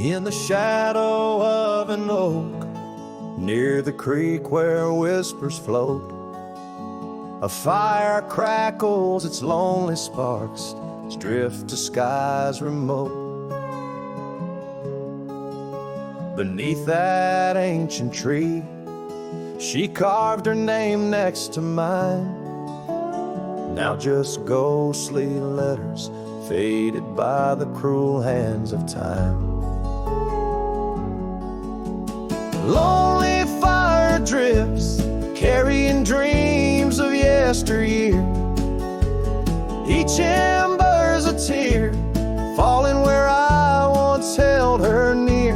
In the shadow of an oak, near the creek where whispers float, a fire crackles its lonely sparks as drift to skies remote. Beneath that ancient tree, she carved her name next to mine. Now just ghostly letters faded by the cruel hands of time. Lonely fire drifts, carrying dreams of yesteryear. Each ember's a tear, falling where I once held her near.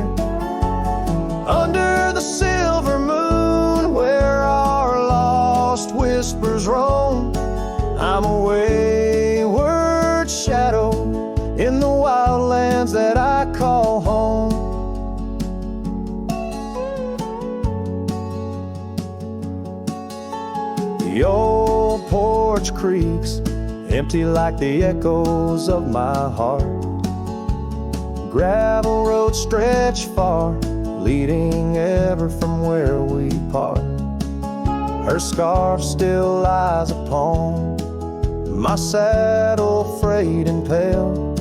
Under the silver moon, where our lost whispers roam, I'm a wayward shadow in the wildlands that I call home. The old porch creaks, empty like the echoes of my heart. Gravel roads stretch far, leading ever from where we part. Her scarf still lies upon my saddle, frayed and pale,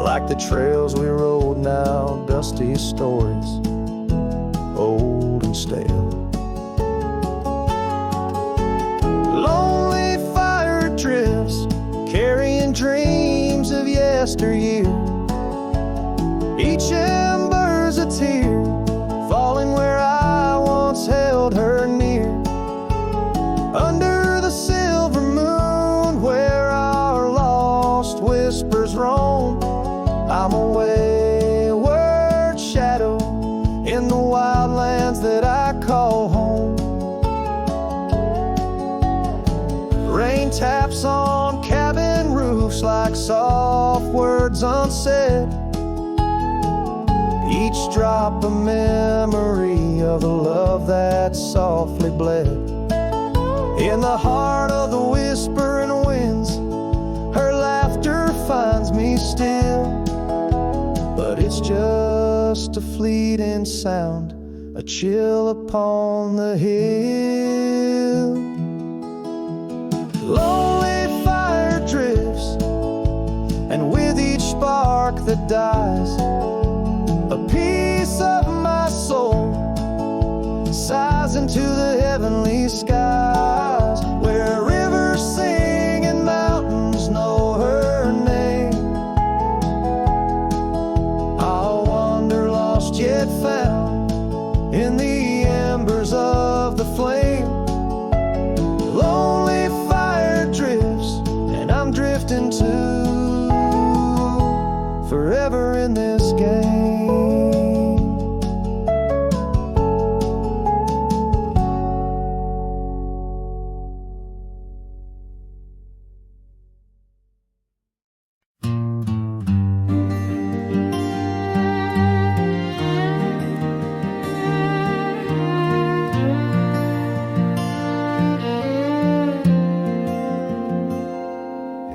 like the trails we rode now, dusty stories, old and stale. Lonely fire drifts, carrying dreams of yesteryear. Each ember's a tear, falling where I once held her near. Under the silver moon, where our lost whispers roam, I'm a wayward shadow in the wildlands that I call home. Rain taps on cabin roofs like soft words unsaid, each drop a memory of the love that softly bled. In the heart of the whispering winds, her laughter finds me still, but it's just a fleeting sound, a chill upon the hill. Lonely fire drifts, and with each spark that dies, a piece of my soul sighs into the heavenly skies, where rivers sing and mountains know her name. I'll wander lost yet found in the embers of the flame. Lonely fire drifts, and I'm drifting too, forever in this game.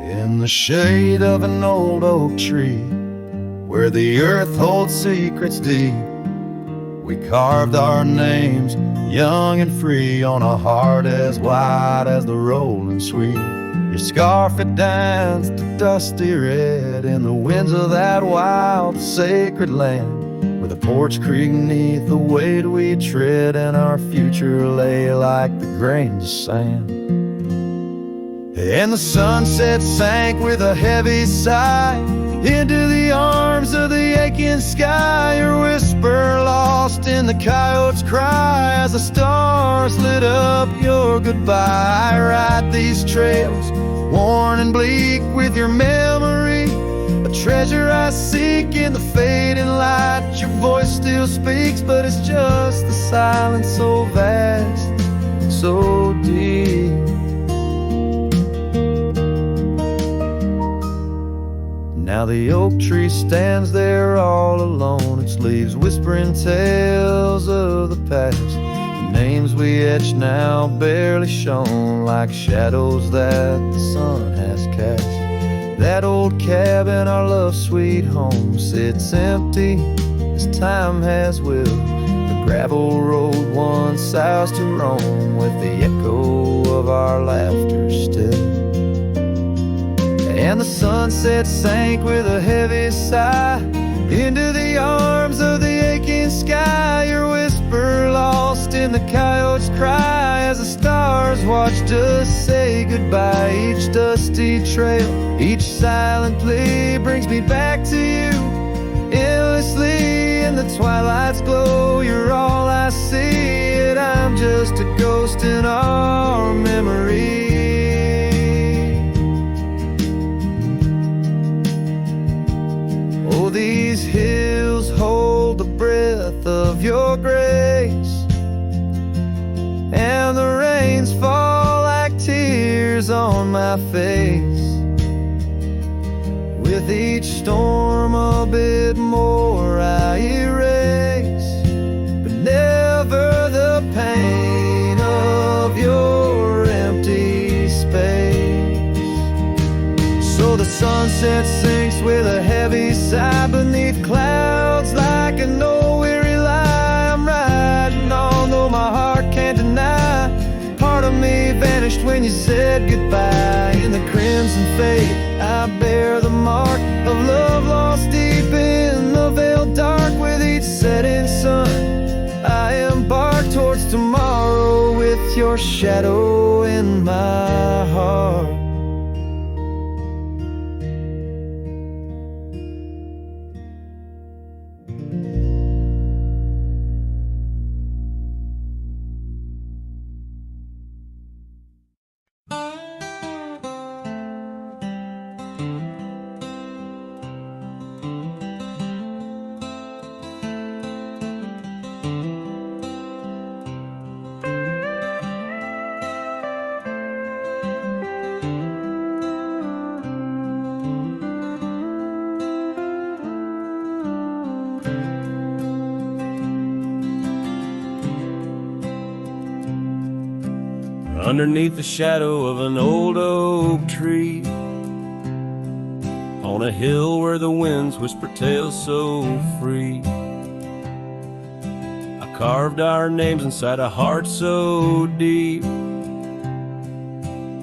In the shade of an old oak tree, where the earth holds secrets deep, we carved our names, young and free, on a heart as wide as the rolling sweet. Your scarf had danced a dusty red in the winds of that wild, sacred land, where the porch creak neath the weight we tread, and our future lay like the grains of sand. And the sunset sank with a heavy sigh into the arms of the aching sky, your whisper lost in the coyote's cry as the stars lit up your goodbye. I ride these trails, worn and bleak with your memory, a treasure I seek in the fading light. Your voice still speaks, but it's just the silence so vast, so deep. Now the oak tree stands there all alone, its leaves whispering tales of the past. The names we etched now barely shown, like shadows that the sun has cast. That old cabin, our love sweet home, sits empty as time has willed. The gravel road once ours to roam, with the echo of our laughter still. And the sunset sank with a heavy sigh into the arms of the aching sky. Your whisper lost in the coyote's cry as the stars watched us say goodbye. Each dusty trail, each silent plea brings me back to you endlessly. In the twilight's glow, you're all I see, and I'm just a ghost in our memory. Oh, these hills hold the breath of your grace, and the rains fall like tears on my face. With each storm a bit more I erase, but never the pain of your empty space. So the sunset sinks with a heavy sigh beneath clouds like an old weary lie. I'm riding on though my heart can't deny. Part of me vanished when you said goodbye. In the crimson fade I bear the mark of love lost deep in the veiled dark. With each setting sun I embark towards tomorrow, with your shadow in my heart. Underneath the shadow of an old oak tree, on a hill where the winds whisper tales so free, I carved our names inside a heart so deep,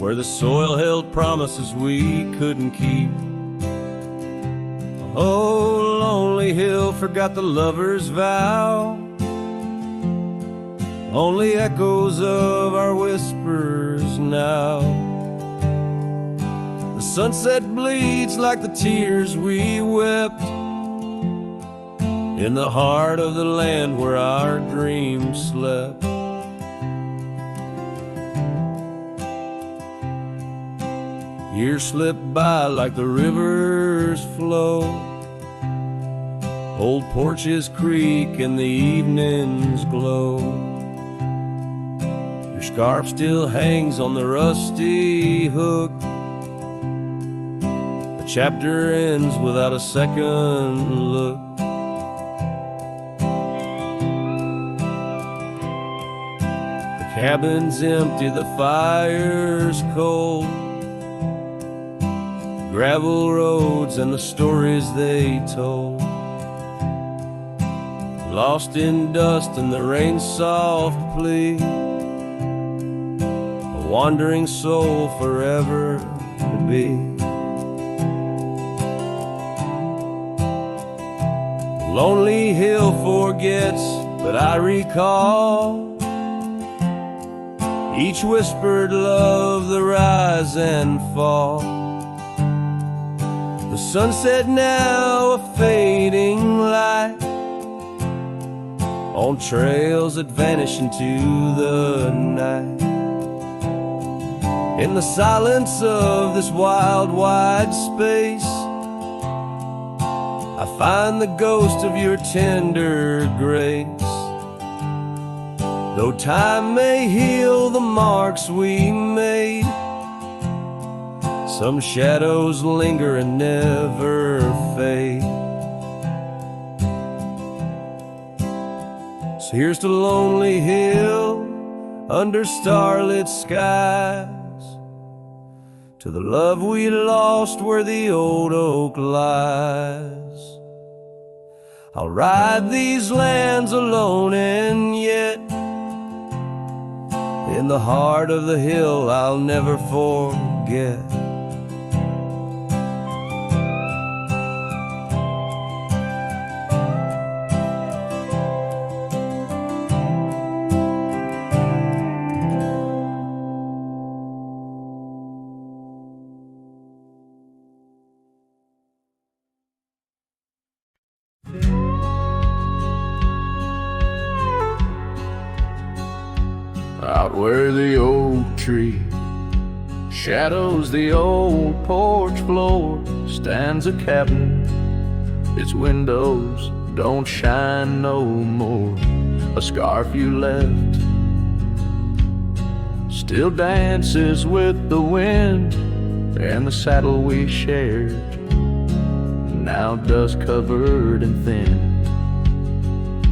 where the soil held promises we couldn't keep. Oh, lonely hill forgot the lover's vow, only echoes of our whispers now. The sunset bleeds like the tears we wept in the heart of the land where our dreams slept. Years slip by like the rivers flow, old porches creak and the evenings glow. Your scarf still hangs on the rusty hook, the chapter ends without a second look. The cabin's empty, the fire's cold, gravel roads and the stories they told, lost in dust and the rain's soft plea, a wandering soul forever to be. Lonely hill forgets, but I recall each whispered love, the rise and fall. The sunset now a fading light on trails that vanish into the night. In the silence of this wild, wide space, I find the ghost of your tender grace. Though time may heal the marks we made, some shadows linger and never fade. So here's to Lonely Hill under starlit skies, to the love we lost where the old oak lies. I'll ride these lands alone, and yet in the heart of the hill I'll never forget. Out where the oak tree shadows the old porch floor stands a cabin. Its windows don't shine no more. A scarf you left still dances with the wind, and the saddle we shared, now dust covered and thin.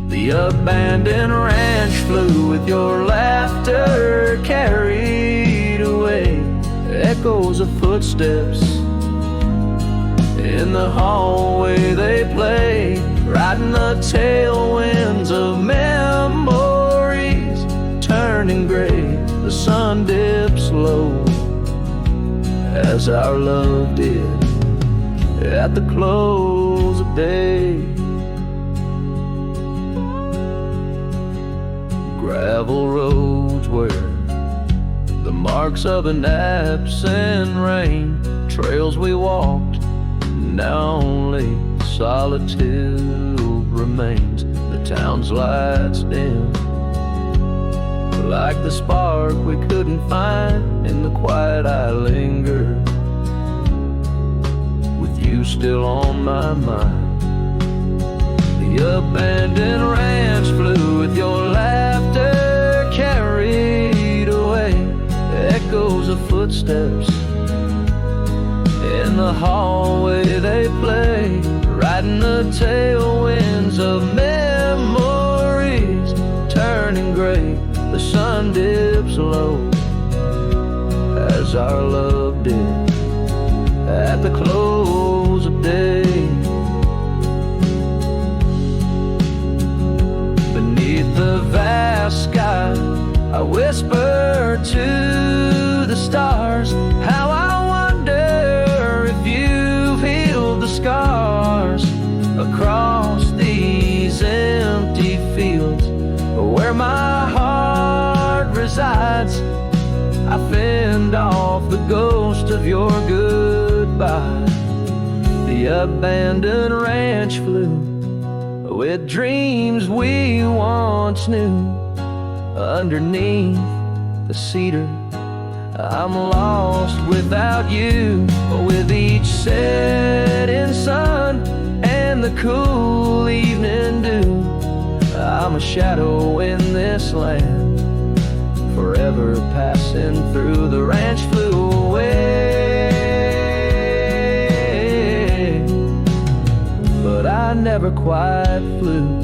The abandoned ranch flew with your laughter carried away. Echoes of footsteps in the hallway they play, riding the tailwinds of memories turning gray. The sun dips low as our love did at the close of day. Gravel roads where the marks of an absent rain, trails we walked, now only solitude remains. The town's lights dim, like the spark we couldn't find. In the quiet I linger, with you still on my mind. The abandoned ranch flew with your laughter carried away. Echoes of footsteps in the hallway they play, riding the tailwinds of memories turning gray. The sun dips low as our love did at the close of day. The vast sky, I whisper to the stars, how I wonder if you've healed the scars across these empty fields where my heart resides. I fend off the ghost of your goodbye. The abandoned ranch flew with dreams we once knew. Underneath the cedar, I'm lost without you. With each setting sun and the cool evening dew, I'm a shadow in this land, forever passing through. The ranch flew away, but I never quite flew.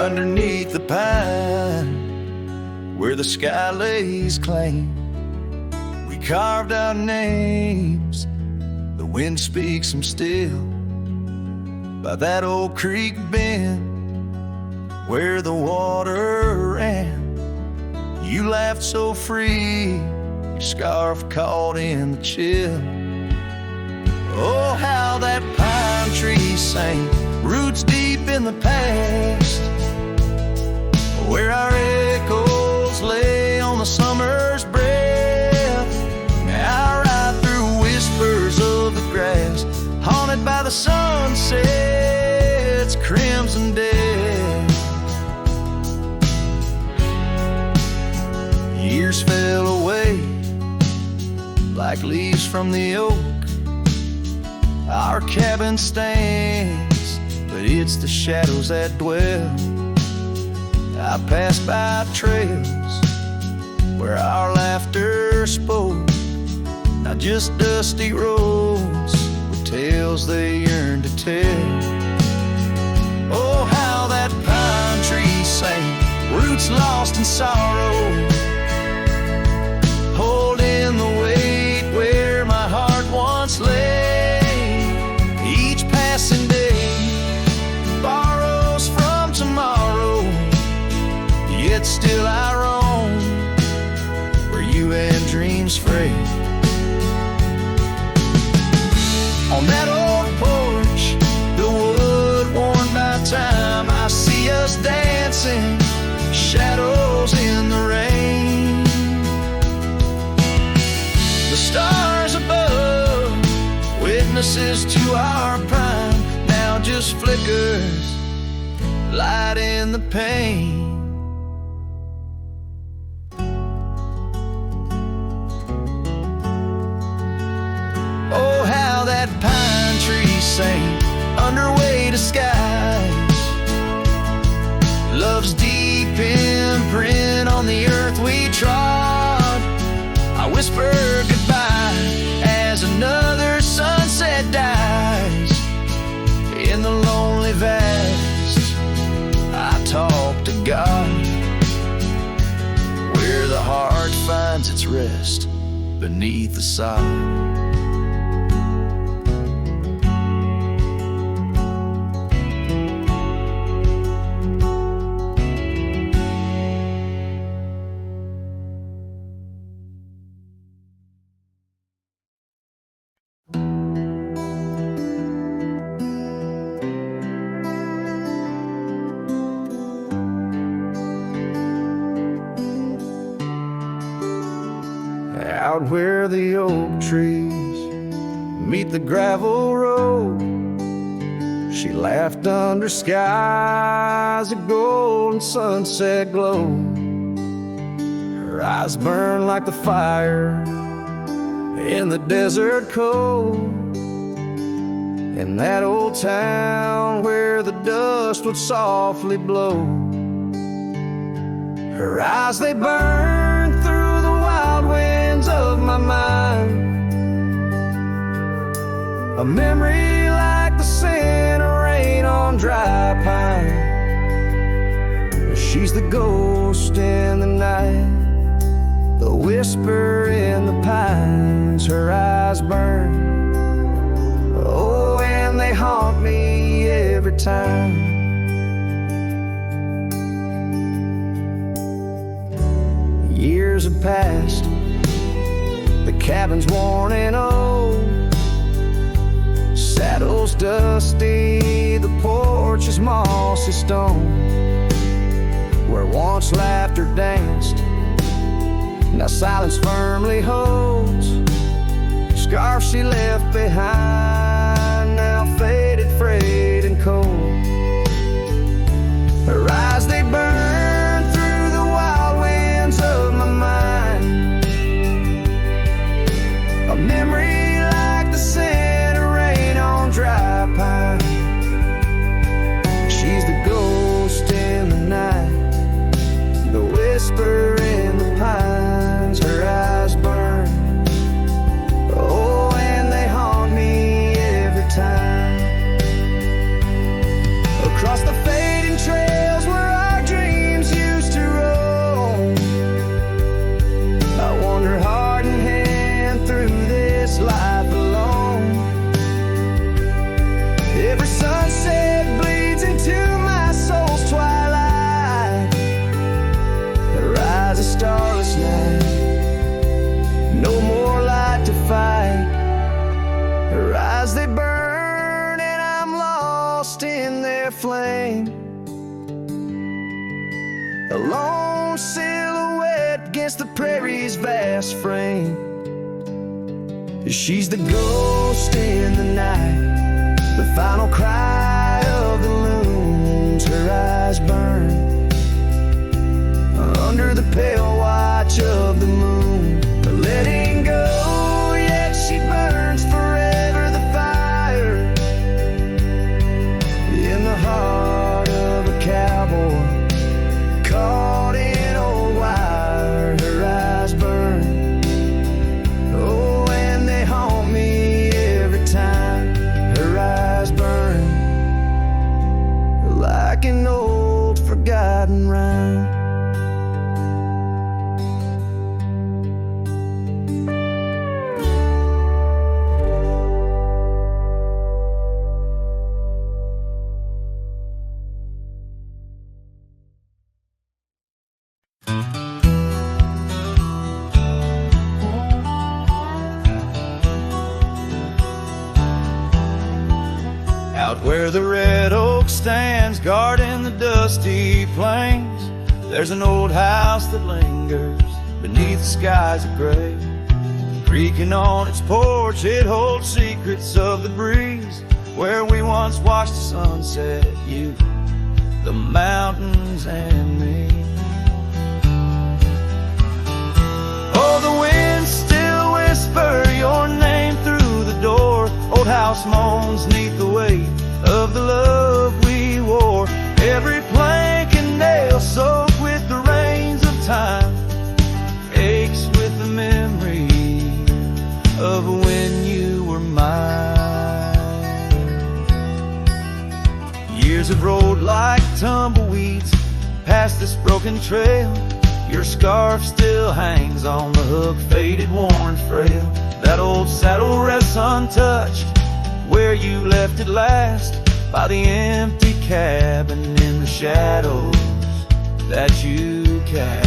Underneath the pine, where the sky lays claim, we carved our names. The wind speaks them still by that old creek bend where the water ran. You laughed so free, your scarf caught in the chill. Oh, how that pine tree sang, roots deep in the past, where our echoes lay on the summer's breath. I ride through whispers of the grass, haunted by the sunset's crimson death. Years fell away like leaves from the oak. Our cabin stands, but it's the shadows that dwell. I pass by trails where our laughter spoke, just dusty roads with tales they yearn to tell. Oh, how that pine tree sang, roots lost in sorrow, holding the weight where my heart once lay. Each passing day borrows from tomorrow, yet still I roam where you and dreams fray. On that old porch, the wood worn by time, I see us dancing, shadows in the rain. The stars above, witnesses to our prime, now just flickers, light in the pain. Oh, how that pine tree sang under weight of skies, love's deep imprint on the earth we trod. I whisper goodbye as another sunset dies. In the lonely vast, I talk to God, where the heart finds its rest beneath the sod. Out where the oak trees meet the gravel road, she laughed under skies of gold and sunset glow. Her eyes burned like the fire in the desert cold, in that old town where the dust would softly blow. Her eyes, they burned through the wild winds of my mind, a memory like the scent of rain on dry pine. She's the ghost in the night, the whisper in the pines. Her eyes burn, oh, and they haunt me every time. Years have passed, the cabin's worn and old, saddle's dusty, the porch is mossy stone. Where once laughter danced, now silence firmly holds. Scarf she left behind, now faded, frayed and cold. Her eyes, they burn through the wild winds of my mind, a memory like the scent of rain on dry pine. She's the ghost in the night, the whisper in the pines. Her eyes burn, oh, and they haunt me every time. Across the fading trails where our dreams used to roam, I wander heart in hand through this life alone. Every sunset bleeds into my soul's twilight. There rise a starless night, no more light to fight. Her eyes, they burn and I'm lost in their flame, a lone silhouette against the prairie's vast frame. She's the ghost in the night, the final cry of the loons. Her eyes burn under the pale watch of the moon. Letting go, yet she burns forever, the fire in the heart of a cowboy caught in old wire. Her eyes burn, oh, and they riding round. Out where the red oak stands, guarding the dusty plains, there's an old house that lingers beneath the skies of gray. Creaking on its porch, it holds secrets of the breeze, where we once watched the sunset, you, the mountains, and me. Oh, the winds still whisper your name through the door. Old house moans neath the weight of the love we wore. Every plank and nail soaked with the rains of time aches with the memory of when you were mine. Years have rolled like tumbleweeds past this broken trail. Your scarf still hangs on the hook, faded, worn, frail. That old saddle rests untouched where you left it last, by the empty cabin in the shadows that you cast.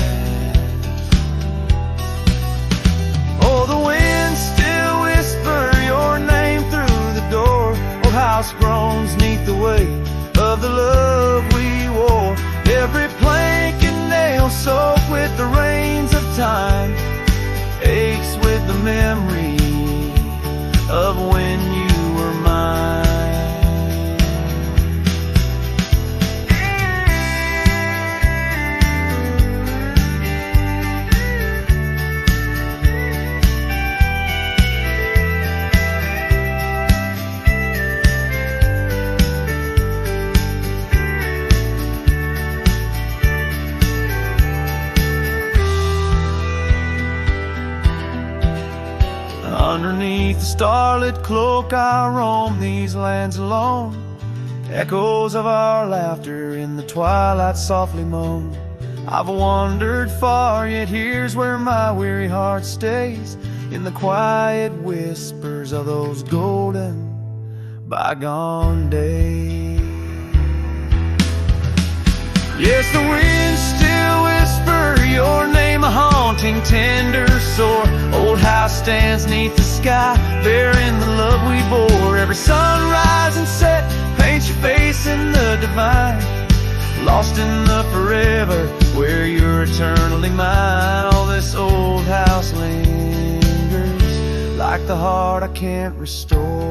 Oh, the winds still whisper your name through the door. Old house groans neath the weight of the love we wore. Every plank and nail soaked with the rains of time aches with the memory of when you were mine. Underneath the starlit cloak I roam these lands alone. Echoes of our laughter in the twilight softly moan. I've wandered far, yet here's where my weary heart stays, in the quiet whispers of those golden bygone days. Yes, the winds still whisper your name, a haunting, tender, sore. Old house stands neath the sky, bearing the love we bore. Every sunrise and set paints your face in the divine, lost in the forever where you're eternally mine. All this old house lingers like the heart I can't restore.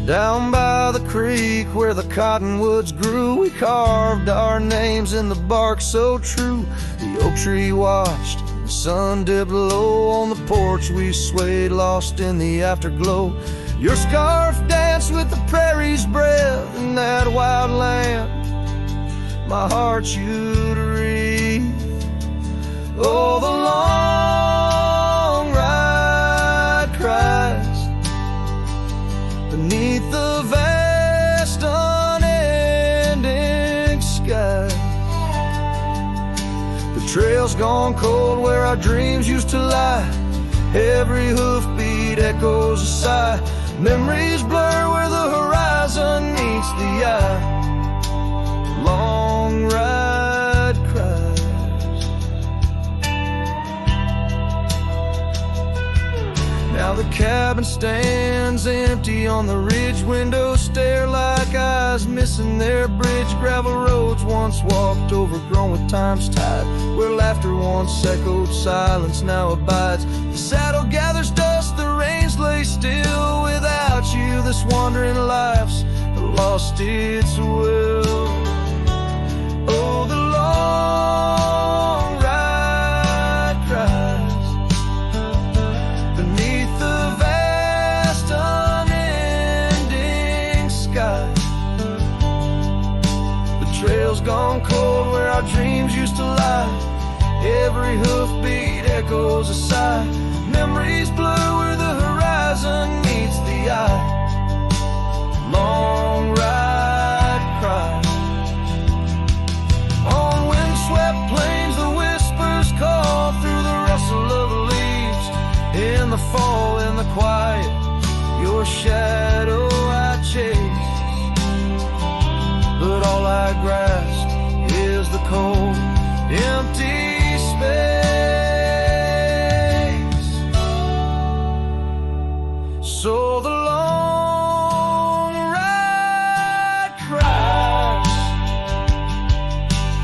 Down by the creek where the cottonwoods grew, we carved our names in the bark so true. The oak tree watched, the sun dipped low. On the porch we swayed, lost in the afterglow. Your scarf danced with the prairie's breath in that wild land my heart you'd wreathe. Oh, the long ride cries beneath the vast unending sky. The trail's gone cold where our dreams used to lie. Every hoofbeat echoes a sigh. Memories blur where the horizon meets the eye. The long ride cries. Now the cabin stands empty on the ridge. Windows stare like eyes missing their bridge. Gravel roads once walked, overgrown with time's tide, where laughter once echoed, silence now abides. The saddle gathers dust, the reins lay still. Without you this wandering life's lost its will. Oh, the our dreams used to lie. Every hoofbeat echoes a sigh. Memories blur where the horizon meets the eye. Long ride cry. On windswept plains the whispers call through the rustle of the leaves. In the fall, in the quiet, your shadow I chase. But all I grasp is the cold, empty space. So the long ride cries.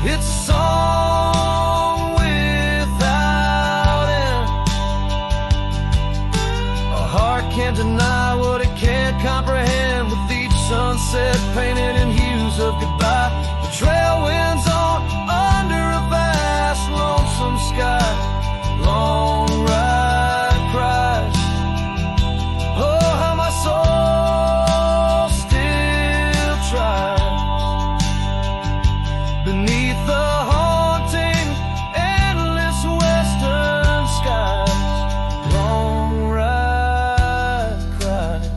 It's a song without end. A heart can't deny what it can't comprehend. With each sunset painted in hues of goodbye, the trail winds on under a vast lonesome sky. Long ride cries. Oh, how my soul still tries beneath the haunting endless western skies. Long ride cries.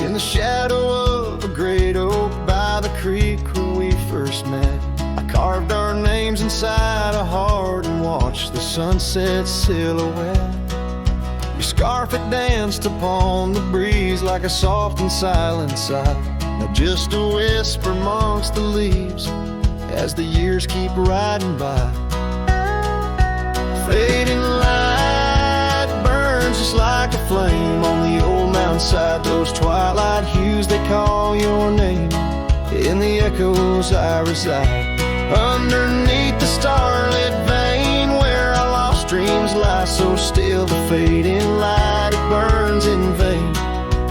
In the shadow of a great oak by the creek where we first met, I carved our names inside a heart and watched the sunset silhouette. Your scarf had danced upon the breeze like a soft and silent sigh. Now just a whisper amongst the leaves as the years keep riding by. Fading light burns just like a flame on the old mountainside. Those twilight hues, they call your name. In the echoes I reside, underneath the starlit vein where our lost dreams lie so still. The fading light, it burns in vain,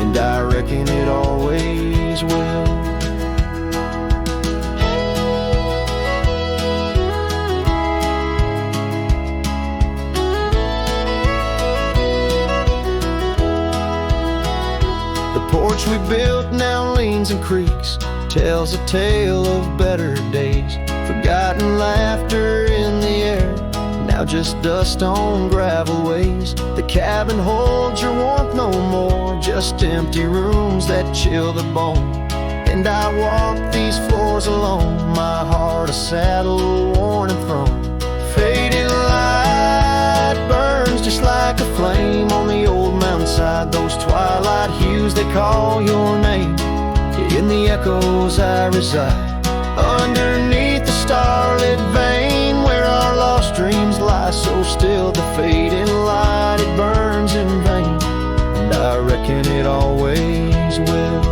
and I reckon it always will. The porch we built now leans and creaks, tells a tale of better days. Forgotten laughter in the air, now just dust on gravel ways. The cabin holds your warmth no more, just empty rooms that chill the bone. And I walk these floors alone, my heart a saddle worn and thrown. Faded light burns just like a flame on the old mountainside. Those twilight hues, they call your name. In the echoes I reside, underneath the starlit vein where our lost dreams lie so still. The fading light, it burns in vain, and I reckon it always will.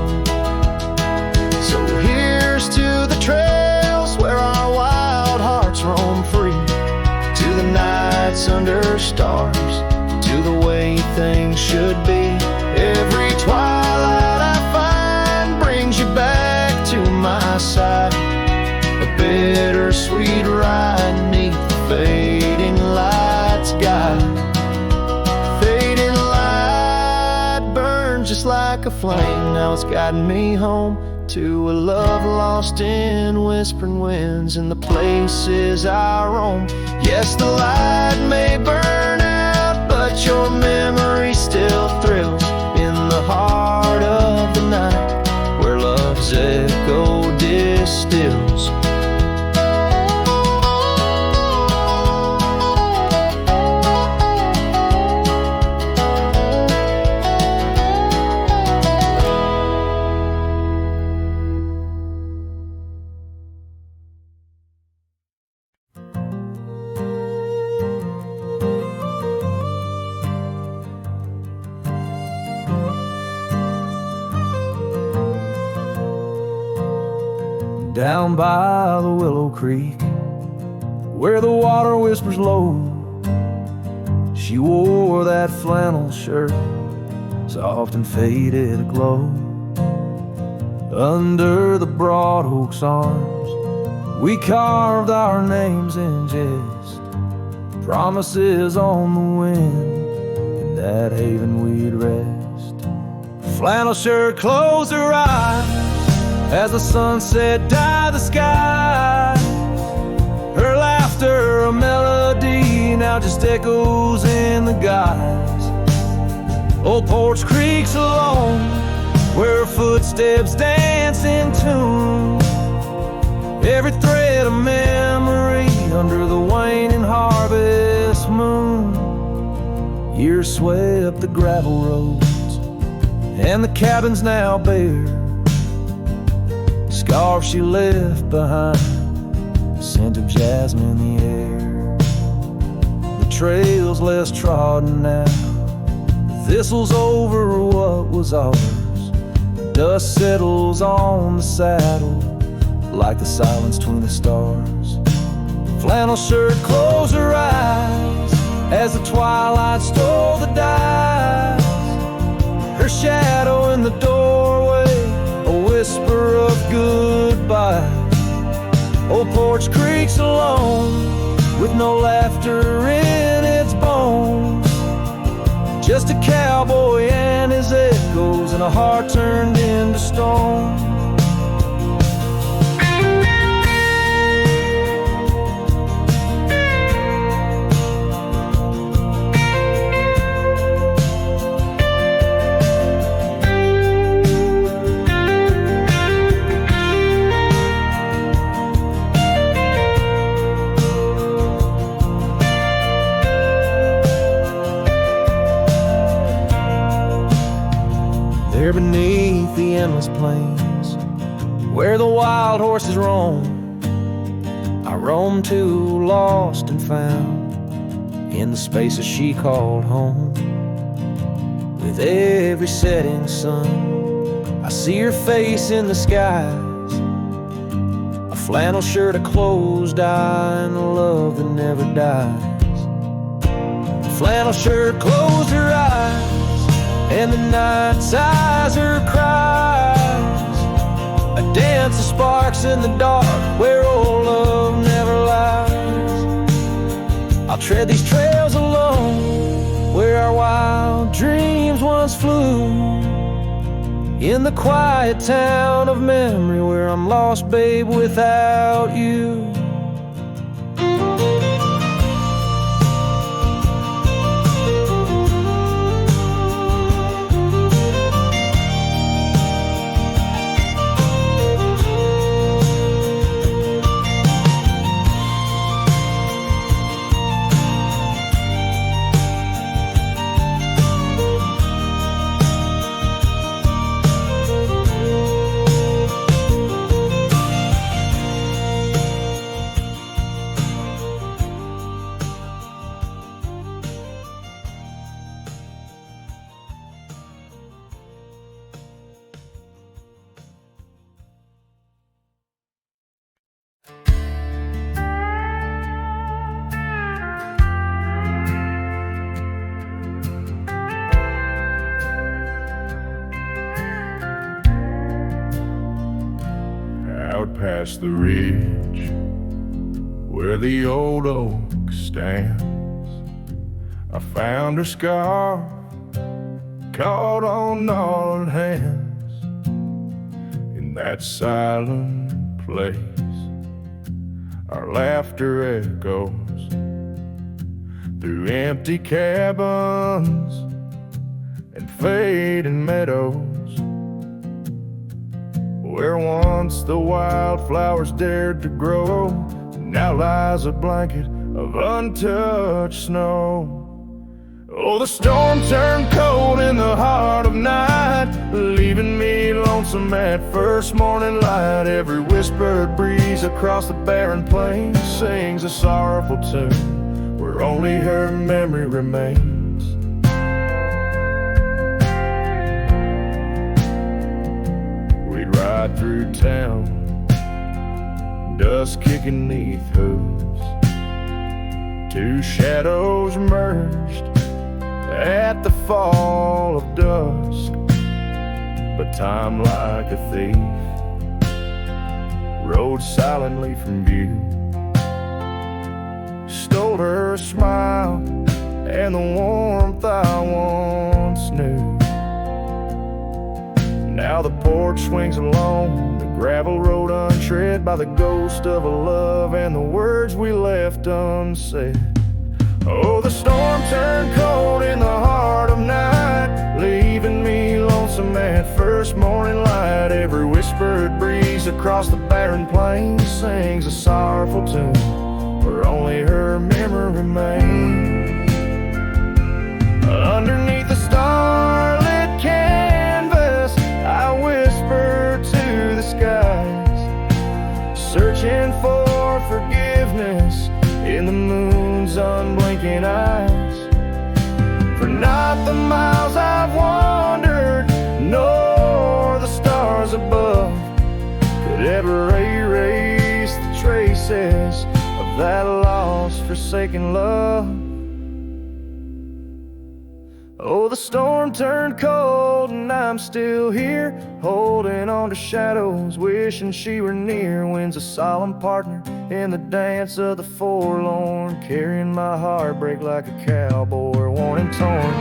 So here's to the trails where our wild hearts roam free, to the nights under stars, to the way things should be. Every twilight I find brings you back to my side, a bittersweet ride neath the fading light's guide. Fading light burns just like a flame, now it's guiding me home to a love lost in whispering winds in the places I roam. Yes, the light may burn out, but your memory still thrills in the heart of the night where love's echo distills. Down by the Willow Creek, where the water whispers low, She wore that flannel shirt, soft and faded aglow. Under the broad oak's arms, we carved our names in jest, promises on the wind, in that haven we'd rest. Flannel shirt closed her eyes as the sunset dyed the sky. Her laughter, a melody, now just echoes in the guise. Old Porch Creek's alone, where her footsteps dance in tune. Every thread of memory under the waning harvest moon. Years swept the gravel roads, and the cabin's now bare. Scarf she left behind, the scent of jasmine in the air. The trail's less trodden now, the thistle's over what was ours. The dust settles on the saddle like the silence between the stars. Flannel shirt closed her eyes as the twilight stole the dice. Her shadow in the doorway, a whisper of goodbye. Old Porch Creek's alone, with no laughter in its bones. Just a cowboy and his echoes, and a heart turned into stone. There beneath the endless plains, where the wild horses roam, I roam too, lost and found, in the spaces she called home. With every setting sun, I see her face in the skies. A flannel shirt, a closed eye, and a love that never dies. The flannel shirt closed her eyes, and the night's eyes her cries. A dance of sparks in the dark, where old love never lies. I'll tread these trails alone, where our wild dreams once flew. In the quiet town of memory, where I'm lost, babe, without you. Past the ridge where the old oak stands, I found her scarf caught on gnarled hands. In that silent place, our laughter echoes through empty cabins and fading meadows, where once the wildflowers dared to grow, now lies a blanket of untouched snow. Oh, the storm turned cold in the heart of night, leaving me lonesome at first morning light. Every whispered breeze across the barren plains sings a sorrowful tune, where only her memory remains. Ride through town, dust kicking 'neath hooves, two shadows merged at the fall of dusk. But time, like a thief, rode silently from view, stole her smile and the warmth I once knew. Now the porch swings alone, the gravel road untread by the ghost of a love and the words we left unsaid. Oh, the storm turned cold in the heart of night, leaving me lonesome at first morning light. Every whispered breeze across the barren plains sings a sorrowful tune where only her memory remains. Underneath the starlit canvas, I whisper to the skies, searching for forgiveness in the moon's unblinking eyes. For not the miles I've wandered, nor the stars above could ever erase the traces of that lost, forsaken love. Oh, the storm turned cold and I'm still here, holding on to shadows, wishing she were near. Wind's a solemn partner in the dance of the forlorn, carrying my heartbreak like a cowboy, worn and torn.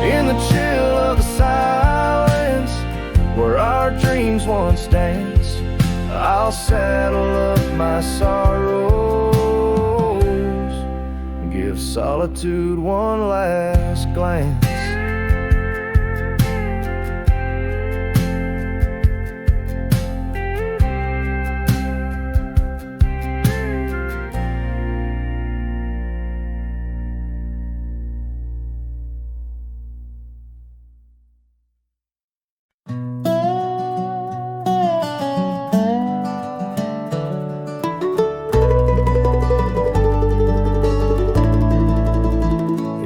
In the chill of the silence, where our dreams once danced, I'll saddle up my sorrows and give solitude one last glance.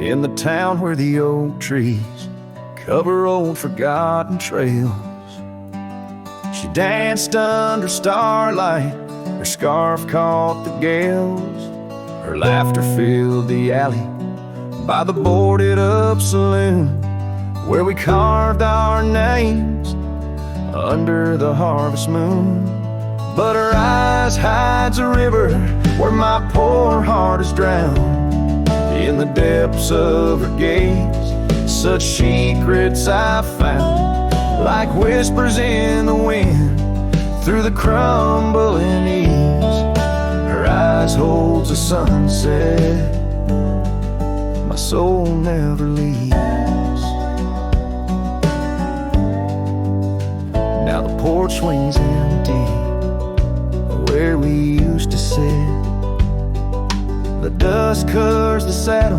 In the town where the oak trees cover old forgotten trails, she danced under starlight, her scarf caught the gales. Her laughter filled the alley by the boarded up saloon, where we carved our names under the harvest moon. But her eyes hides a river where my poor heart is drowned. In the depths of her gaze, such secrets I found, like whispers in the wind through the crumbling eaves. Her eyes holds a sunset my soul never leaves. Now the porch swings empty where we used to sit. The dust covers the saddle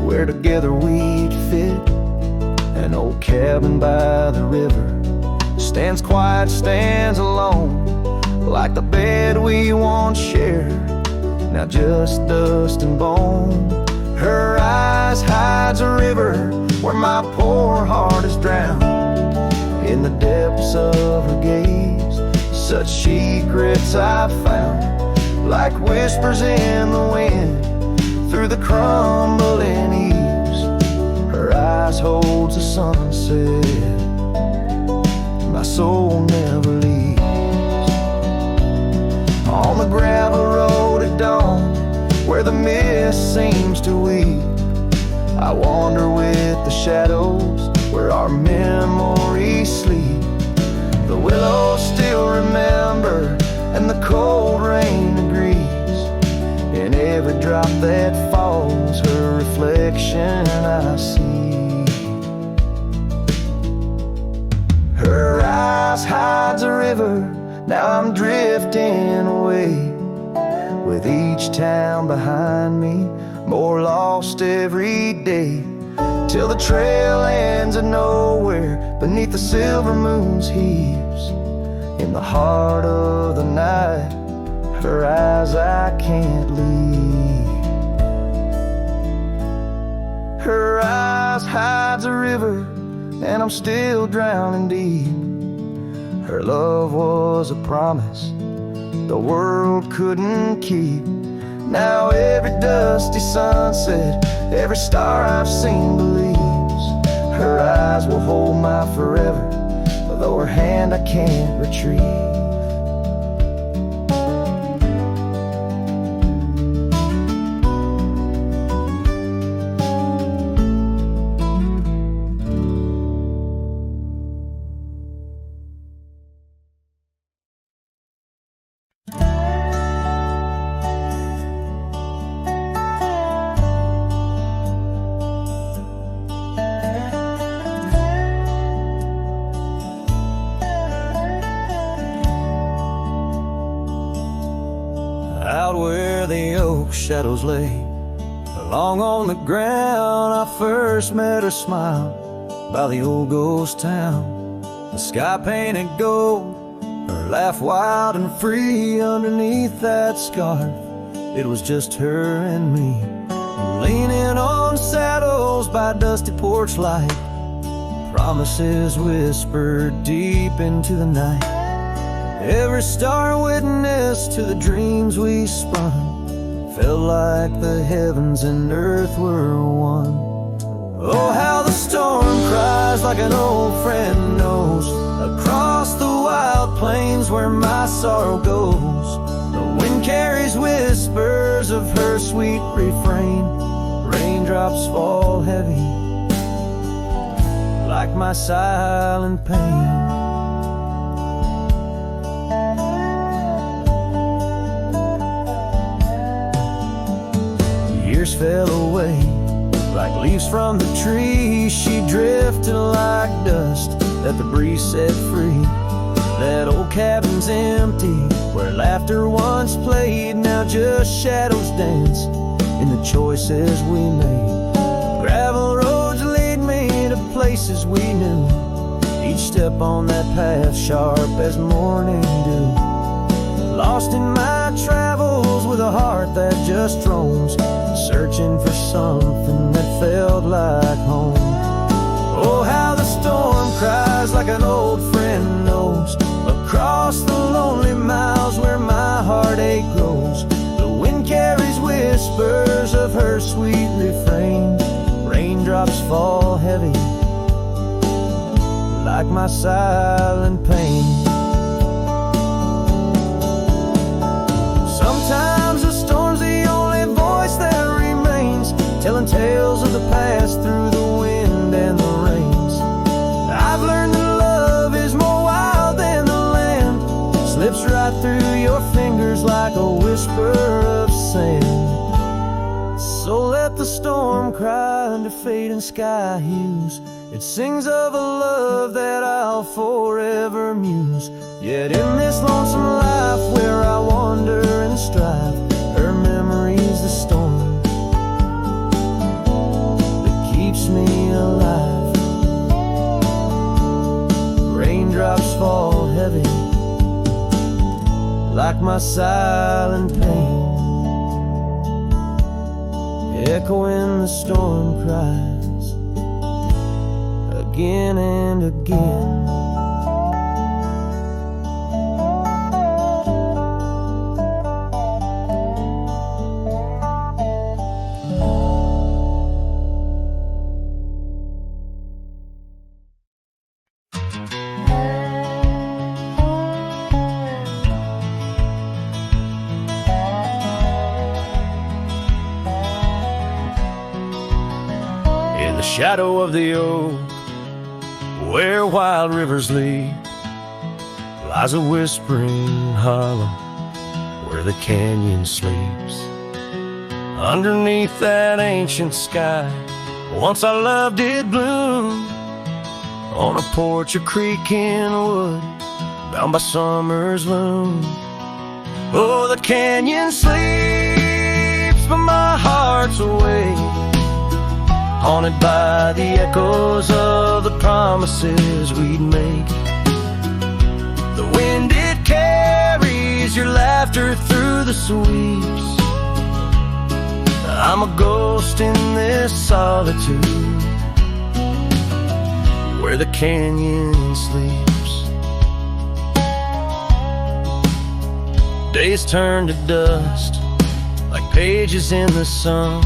where together we'd fit. An old cabin by the river stands quiet, stands alone, like the bed we once shared, now just dust and bone. Her eyes hides a river where my poor heart is drowned. In the depths of her gaze, such secrets I found, like whispers in the wind through the crumbling eaves. Her eyes holds the sunset my soul never leaves. On the gravel road at dawn, where the mist seems to weep, I wander with the shadows where our memories sleep. The willows still remember and the cold rain agrees. In every drop that falls, her reflection I see. Her eyes hides a river, now I'm drifting away, with each town behind me, more lost every day, till the trail ends at nowhere beneath the silver moon's heaves. In the heart of the night, her eyes I can't leave. Her eyes hides a river, and I'm still drowning deep. Her love was a promise the world couldn't keep. Now every dusty sunset, every star I've seen believes Her eyes will hold my forever, though her hand I can't retrieve. Out where the oak shadows lay, along on the ground I first met her smile, by the old ghost town. The sky painted gold, her laugh wild and free. Underneath that scarf, it was just her and me, leaning on saddles by dusty porch light, promises whispered deep into the night. Every star witness to the dreams we spun, felt like the heavens and earth were one. Oh, how the storm cries like an old friend knows, across the wild plains where my sorrow goes. The wind carries whispers of her sweet refrain. Raindrops fall heavy like my silent pain. Years fell away like leaves from the tree. She drifted like dust that the breeze set free. That old cabin's empty, where laughter once played. Now just shadows dance in the choices we made. Gravel roads lead me to places we knew, each step on that path sharp as morning dew. Lost in my travels with a heart that just roams, searching for something that felt like home. Oh, how the storm cries like an old friend knows, across the lonely miles where my heartache grows. The wind carries whispers of her sweet refrain. Raindrops fall heavy like my silent pain. Sometimes the storm's the only voice that remains, telling tales of the past through the wind and the rains. I've learned that love is more wild than the land, slips right through your fingers like a whisper of sand. So let the storm cry under fading sky hues. It sings of a love that I'll forever muse. Yet in this lonesome life where I wander and strive, her memory's the storm that keeps me alive. Raindrops fall heavy like my silent pain, echoing the storm cries again and again. In the shadow of the oak, where wild rivers lead, lies a whispering hollow where the canyon sleeps. Underneath that ancient sky, once our love did bloom, on a porch, a creek in a wood, bound by summer's loom. Oh, the canyon sleeps, but my heart's awake, haunted by the echoes of the promises we'd make. The wind, it carries your laughter through the sweeps. I'm a ghost in this solitude where the canyon sleeps. Days turn to dust like pages in the sun.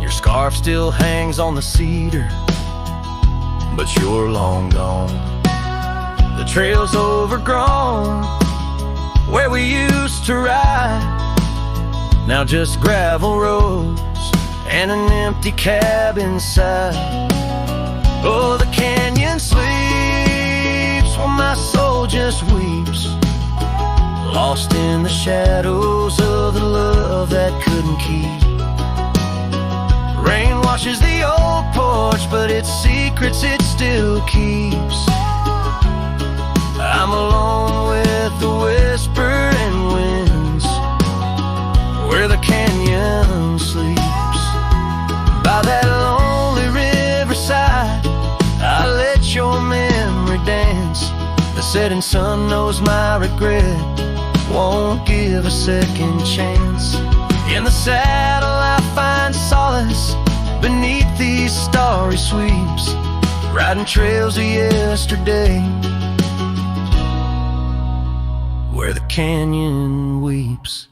Your scarf still hangs on the cedar but you're long gone. The trail's overgrown where we used to ride, now just gravel roads and an empty cab inside. Oh, the canyon sleeps while my soul just weeps, lost in the shadows of the love that couldn't keep. Rain washes the old porch, but its secrets it still keeps. I'm alone with the whispering winds where the canyon sleeps. By that lonely riverside, I let your memory dance. The setting sun knows my regret won't give a second chance. In the saddle I find solace beneath these starry sweeps, riding trails of yesterday where the canyon weeps.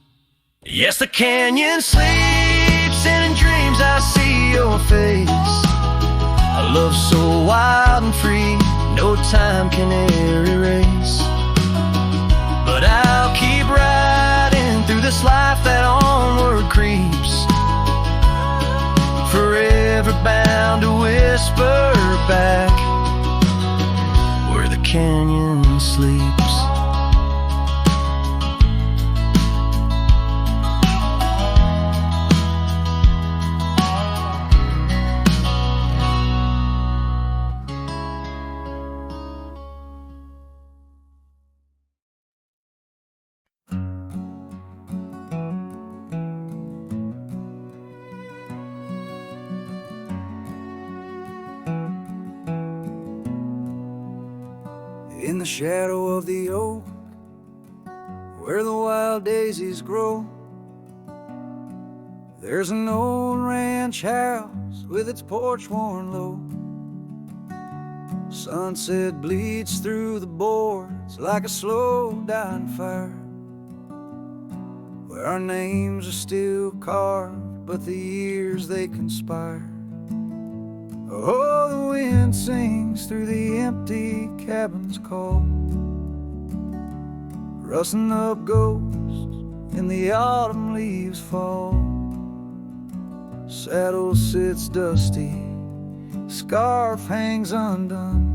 Yes, the canyon sleeps, and in dreams I see your face. A love so wild and free, no time can e'er erase. But I'll keep riding through this life that onward creeps, forever bound to whisper back where the canyon sleeps. In the shadow of the oak, where the wild daisies grow, there's an old ranch house with its porch worn low. Sunset bleeds through the boards like a slow dying fire, where our names are still carved, but the years they conspire. Oh, the wind sings through the empty cabin's call, rustling up ghosts in the autumn leaves fall. Saddle sits dusty, scarf hangs undone,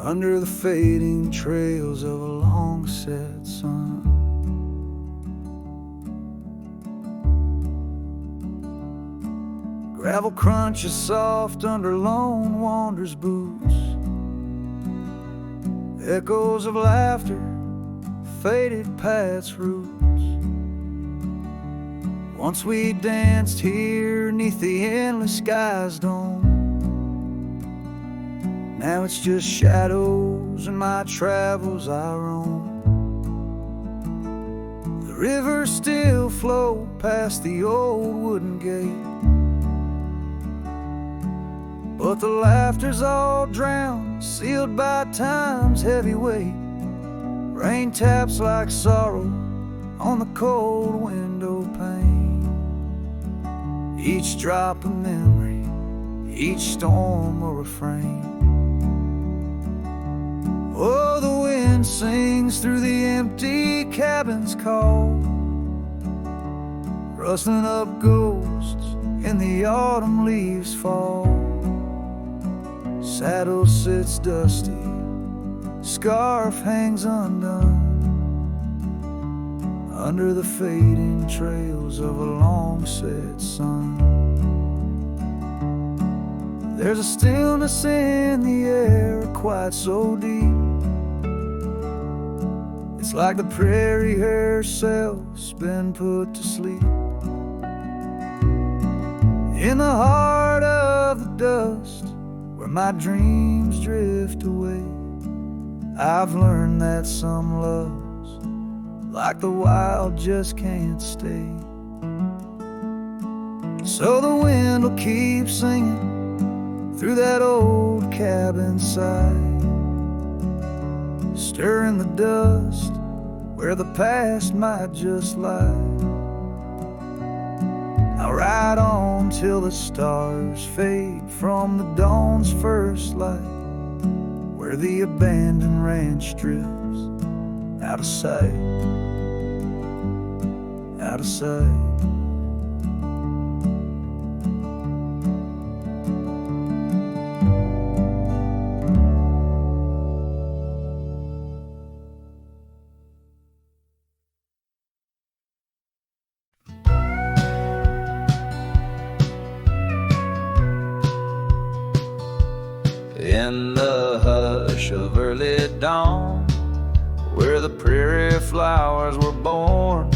under the fading trails of a long set sun. Gravel crunches soft under lone wanderer's boots, echoes of laughter faded paths roots. Once we danced here neath the endless sky's dome, now it's just shadows and my travels I roam. The rivers still flow past the old wooden gate, but the laughter's all drowned, sealed by time's heavy weight. Rain taps like sorrow on the cold window pane, each drop a memory, each storm a refrain. Oh, the wind sings through the empty cabin's call, rustling up ghosts in the autumn leaves fall. Saddle sits dusty, scarf hangs undone, under the fading trails of a long set sun. There's a stillness in the air, quite so deep, it's like the prairie herself's been put to sleep. In the heart of the dust, where my dreams drift away, I've learned that some loves, like the wild, just can't stay. So the wind will keep singing through that old cabin side, stirring the dust where the past might just lie. I'll ride on till the stars fade from the dawn's first light, where the abandoned ranch drifts out of sight, out of sight. In the hush of early dawn, where the prairie flowers were born,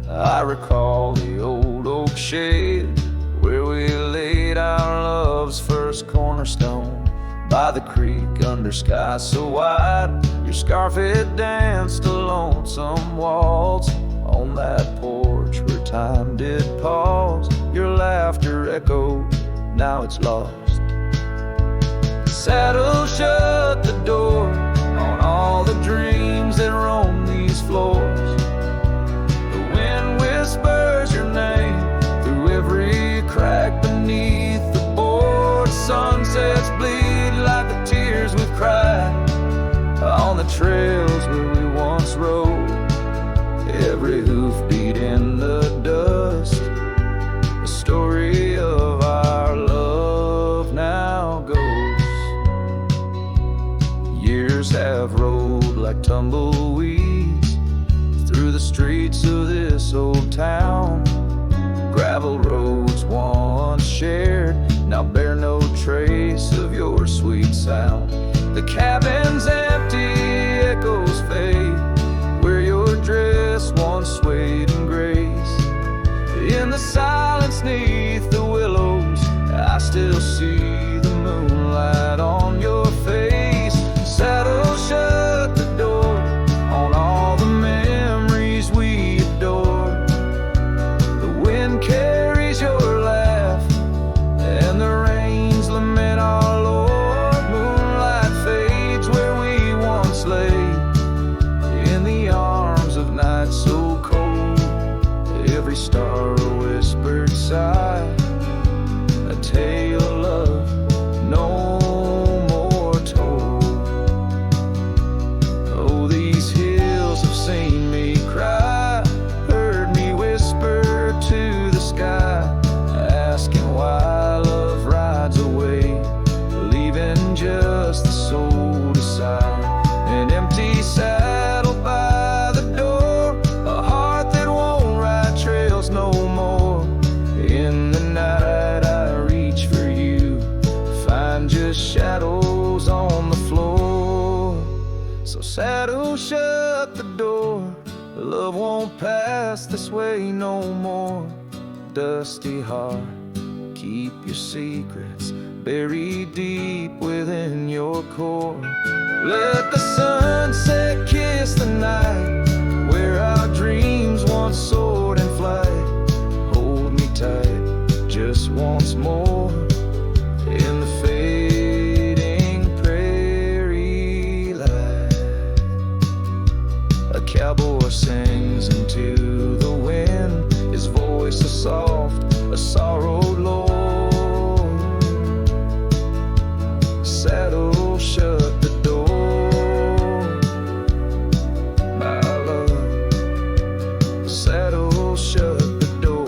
I recall the old oak shed where we laid our love's first cornerstone. By the creek under sky so wide, your scarf had danced a lonesome waltz on that porch where time did pause. Your laughter echoed, now it's lost. Saddle shut the door on all the dreams that roam these floors. The wind whispers your name through every crack beneath the board. Sunsets bleed like the tears we've cried on the trails where we once rode. Every hoofbeat in the dust, the story of our love now goes. Years have rolled like tumbleweeds through the streets of this old town. Gravel roads once shared now bear no trace of your sweet sound. The cabin's empty, echoes fade where your dress once swayed in grace. In the silence neath the willows, I still see the moonlight on your face. Saddle shut the door on all the memories we adore. The wind carries your laugh and the rains lament our Lord. Moonlight fades where we once lay in the arms of night so cold. Every star a whispered sigh, a tale of love no more told. Oh, these hills have seen me cry, heard me whisper to the sky, asking why love rides away, leaving just the soul to sigh. An empty saddle by the door, a heart that won't ride trails no more. In the night I reach for you, find just shadows on the floor. So saddle shut the door, love won't pass this way no more. Dusty heart, keep your secrets buried deep within your core. Let the sunset kiss the night where our dreams once soared in flight. Hold me tight just once more in the fading prairie light. A cowboy sings into the wind, his voice is soft, a sorrowed lord. Saddle shut the door, my love. Saddle shut the door.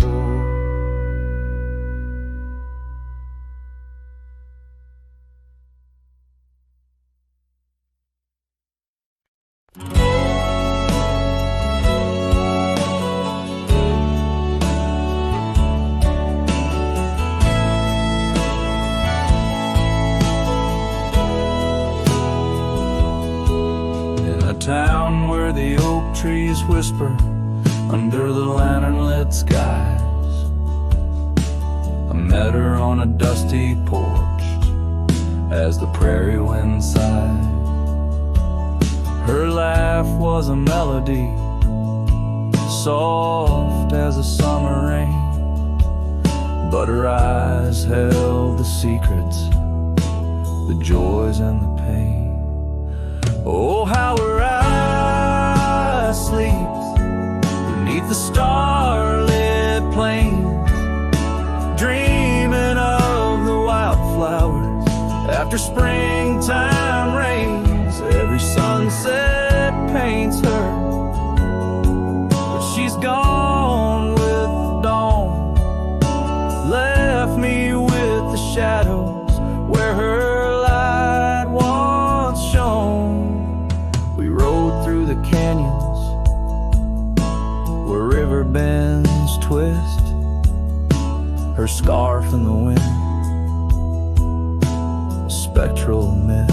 Town where the oak trees whisper under the lantern-lit skies. I met her on a dusty porch as the prairie wind sighed. Her laugh was a melody, soft as a summer rain, but her eyes held the secrets, the joys and the pain. Oh, how her eyes sleep beneath the starlit plains, After springtime rains, every sunset paints her. But she's gone with the dawn, left me with the shadows where her light once shone. We rode through the canyons where river bends twist, her scarf in the wind, spectral mist.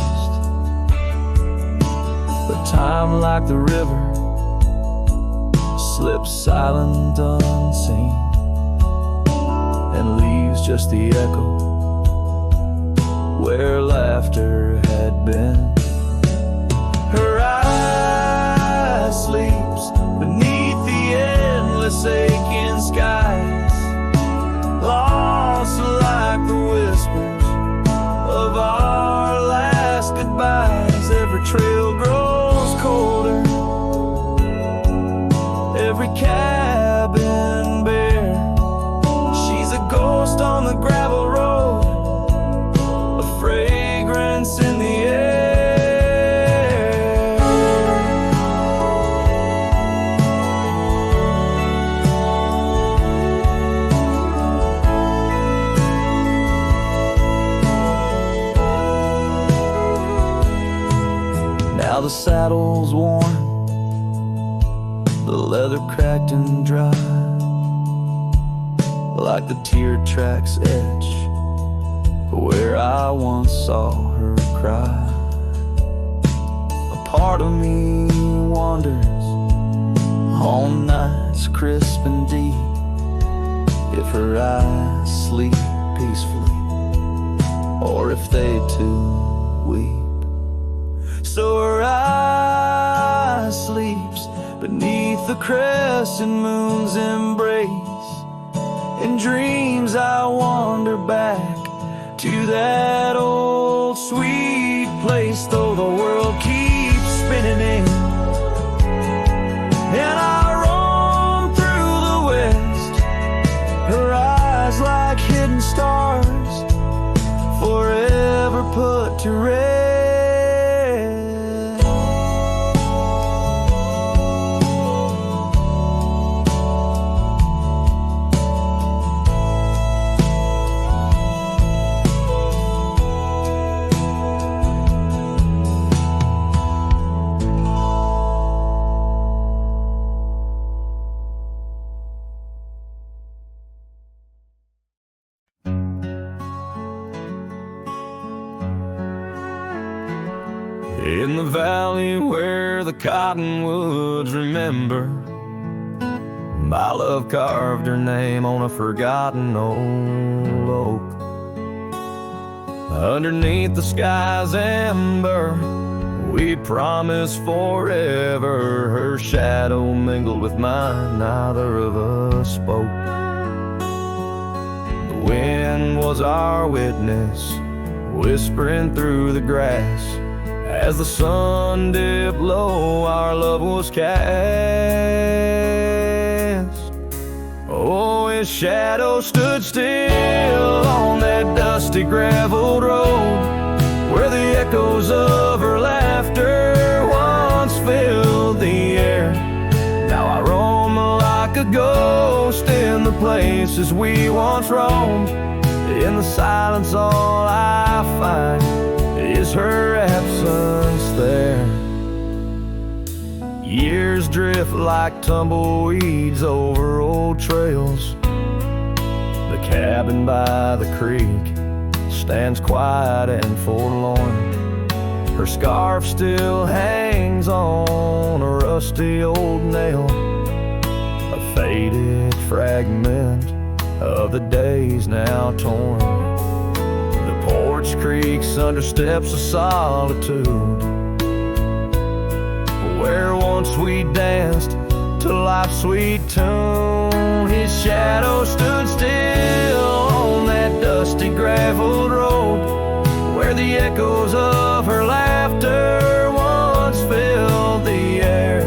But time, like the river, slips silent unseen and leaves just the echo where laughter had been. Her eye sleeps beneath the endless aching skies, lost like the whispers of our last goodbyes. Every trail grows colder, every cabin bare. She's a ghost on the gravel road, a fragrance in the air. Now the saddle's worn, the leather cracked and dry, like the tear tracks etch where I once saw her cry. A part of me wanders on nights crisp and deep, if her eyes sleep peacefully or if they too weep. So her eye sleeps beneath the crescent moon's embrace. In dreams I wander back to that old sweet place, though the world keeps spinning in, and I roam through the west. Her eyes like hidden stars, forever put to rest. In the valley where the cottonwoods remember, my love carved her name on a forgotten old oak. Underneath the sky's amber, we promised forever. Her shadow mingled with mine, neither of us spoke. The wind was our witness, whispering through the grass. As the sun dipped low, our love was cast. Oh, his shadow stood still on that dusty graveled road, where the echoes of her laughter once filled the air. Now I roam like a ghost in the places we once roamed. In the silence all I find is her absence there. Years drift like tumbleweeds over old trails. The cabin by the creek stands quiet and forlorn. Her scarf still hangs on a rusty old nail, a faded fragment of the days now torn. Porch creaks under steps of solitude, where once we danced to life's sweet tune. His shadow stood still on that dusty graveled road, where the echoes of her laughter once filled the air.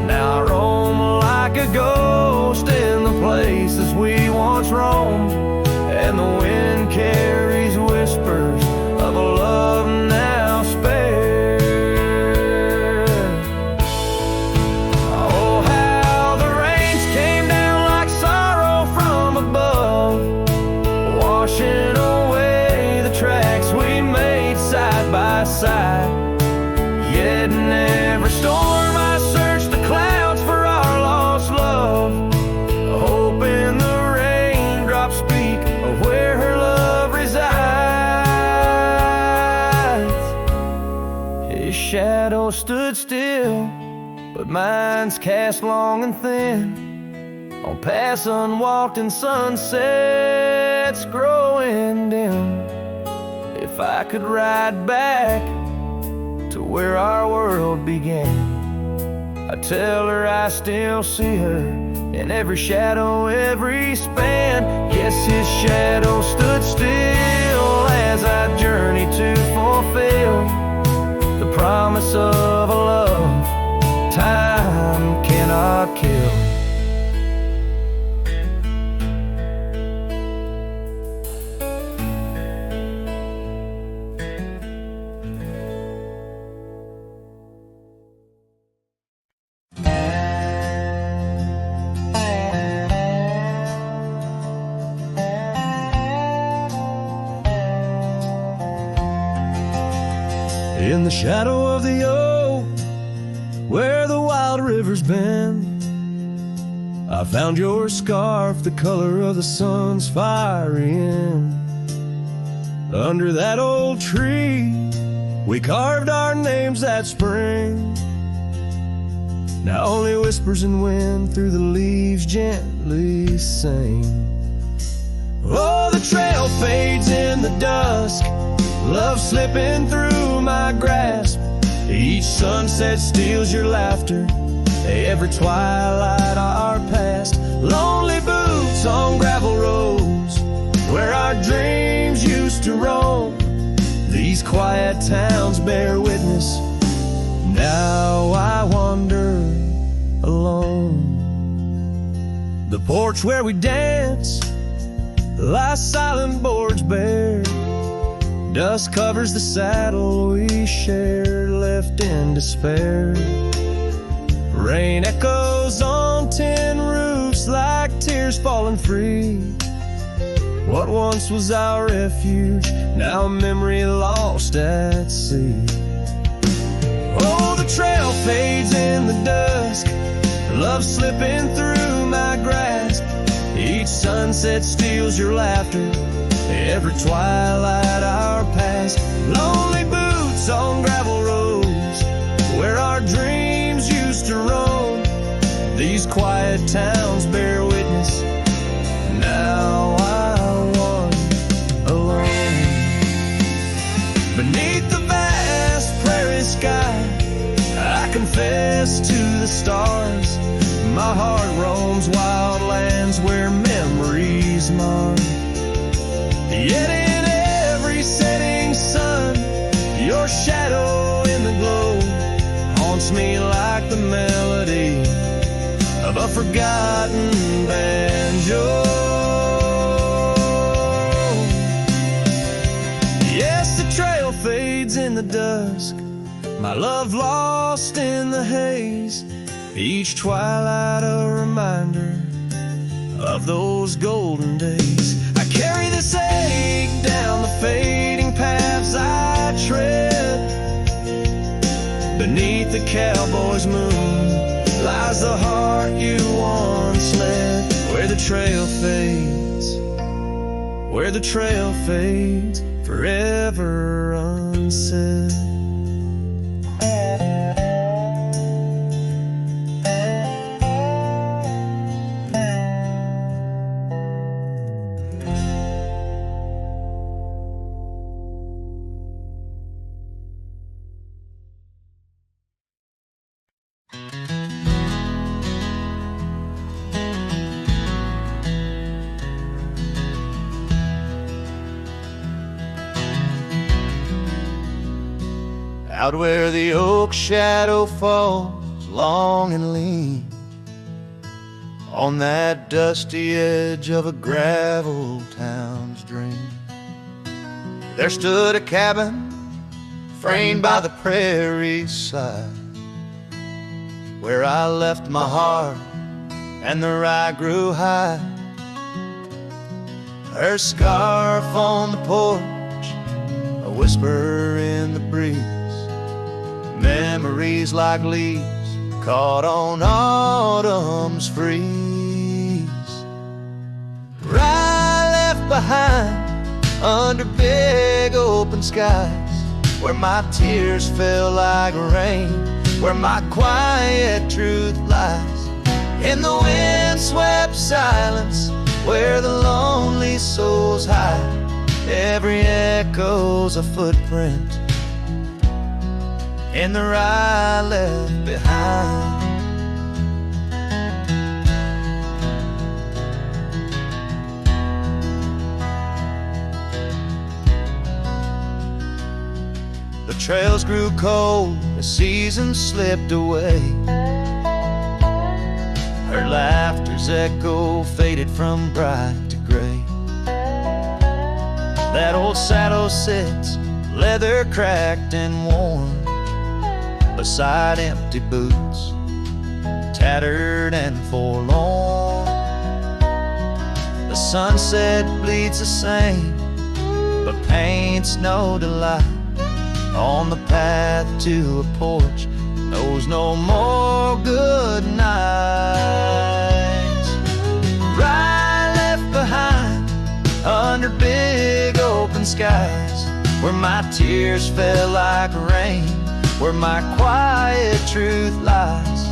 Now I roam like a ghost in the places we once roamed, and the wind carries whispers of a love my side. Yet in every storm I search the clouds for our lost love, hoping the raindrops speak of where her love resides. His shadow stood still, but mine's cast long and thin on paths unwalked and sunsets growing dim. If I could ride back to where our world began, I'd tell her I still see her in every shadow, every span. Yes, his shadow stood still as I journeyed to fulfill the promise of a love time cannot kill. In the shadow of the oak, where the wild river's been, I found your scarf, the color of the sun's fiery end. Under that old tree, we carved our names that spring. Now only whispers and wind through the leaves gently sing. Oh, the trail fades in the dusk, love slipping through my grasp. Each sunset steals your laughter, every twilight our past. Lonely boots on gravel roads, where our dreams used to roam. These quiet towns bear witness, now I wander alone. The porch where we dance lies silent, boards bare. Dust covers the saddle we shared, left in despair. Rain echoes on tin roofs like tears falling free. What once was our refuge, now a memory lost at sea. Oh, the trail fades in the dusk, love slipping through my grasp. Each sunset steals your laughter, every twilight our past. Lonely boots on gravel roads, where our dreams used to roam. These quiet towns bear witness, now I wander alone. Beneath the vast prairie sky, I confess to the stars, my heart roams wild lands where memories mar. Yet in every setting sun, your shadow in the glow haunts me like the melody of a forgotten banjo. Yes, the trail fades in the dusk, my love lost in the haze. Each twilight a reminder of those golden days. I carry this ache down the fading paths I tread. Beneath the cowboy's moon lies the heart you once led. Where the trail fades, where the trail fades, forever unsaid. Out where the oak shadow falls long and lean, on that dusty edge of a gravel town's dream, there stood a cabin framed by the prairie's side, where I left my heart and the rye grew high. Her scarf on the porch, a whisper in the breeze, memories like leaves caught on autumn's freeze. Right left behind under big open skies, where my tears fell like rain, where my quiet truth lies. In the wind-swept silence, where the lonely souls hide, every echo's a footprint in the ride left behind. The trails grew cold, the seasons slipped away. Her laughter's echo faded from bright to gray. That old saddle sits, leather cracked and worn, beside empty boots, tattered and forlorn. The sunset bleeds the same, but paints no delight. On the path to a porch knows no more good nights. Right left behind under big open skies, where my tears fell like rain, where my quiet truth lies.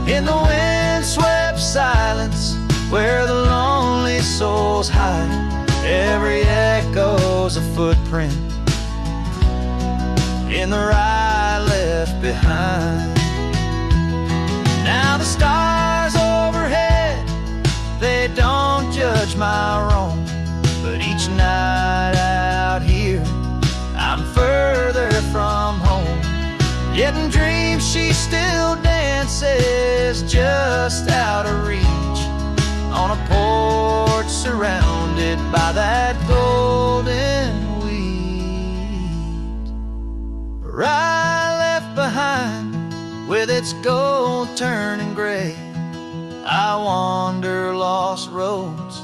In the wind-swept silence, where the lonely souls hide, every echo's a footprint in the ride left behind. Now the stars overhead, they don't judge my wrong, but each night out here I'm further from home. Yet in dreams she still dances just out of reach, on a porch surrounded by that golden right left behind, with its gold turning gray. I wander lost roads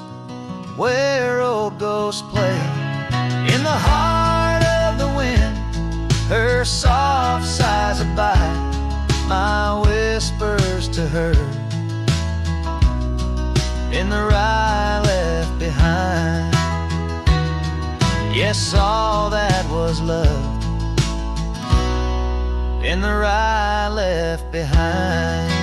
where old ghosts play. In the heart of the wind, her soft sighs abide, my whispers to her in the ride left behind. Yes, all that was love in the ride left behind.